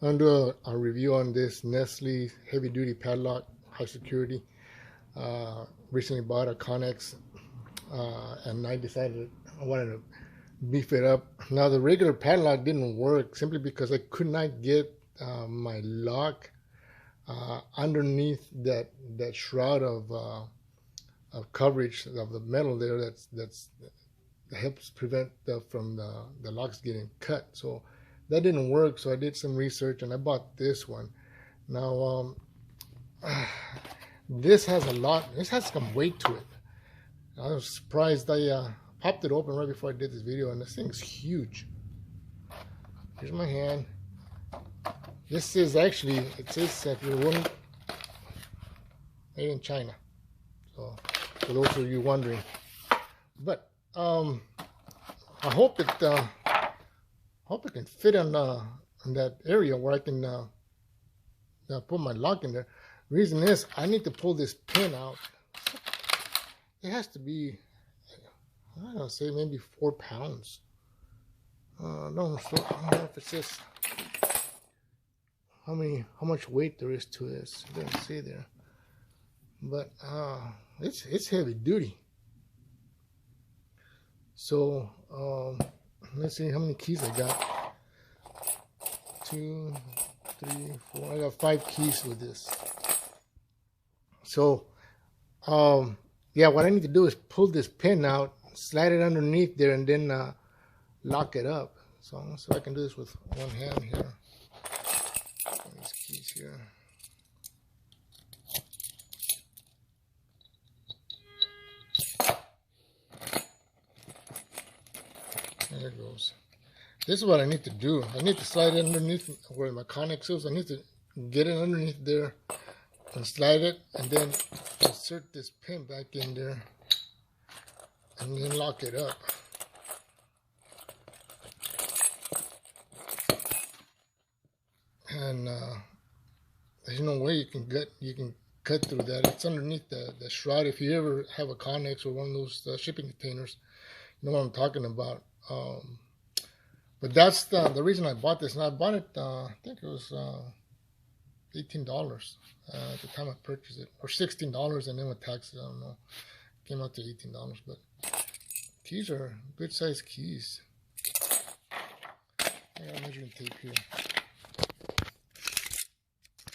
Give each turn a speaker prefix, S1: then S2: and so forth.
S1: I'm gonna do a review on this Nestle heavy duty padlock, high security. Recently bought a Connex, and I decided I wanted to beef it up. Now the regular padlock didn't work simply because I could not get my lock underneath that shroud of coverage of the metal there. That helps prevent the locks getting cut. So that didn't work. So I did some research and I bought this one. Now this has a lot. This has some weight to it. I was surprised. I popped it open right before I did this video, and this thing's huge. Here's my hand. This is actually, it says that you're one made in China. So for those of you wondering, but I hope it can fit on that area where I can put my lock in there. Reason is I need to pull this pin out. It has to be, I don't know, say maybe 4 pounds. I don't know if it's just how much weight there is to this. It doesn't say there, but it's heavy duty. So let's see how many keys I got. 2, 3, 4. I got 5 keys with this. So yeah, what I need to do is pull this pin out, slide it underneath there, and then lock it up. So I can do this with one hand here. These keys here. There it goes. This is what I need to do. I need to slide it underneath where my Connex is. I need to get it underneath there and slide it, and then insert this pin back in there and then lock it up. And there's no way you can cut through that. It's underneath the shroud. If you ever have a Connex or one of those shipping containers, you know what I'm talking about. But that's the reason I bought this. And I bought it, I think it was $18 at the time I purchased it, or $16, and then with taxes, I don't know, it came out to $18. But keys are good sized keys. I got a measuring tape here.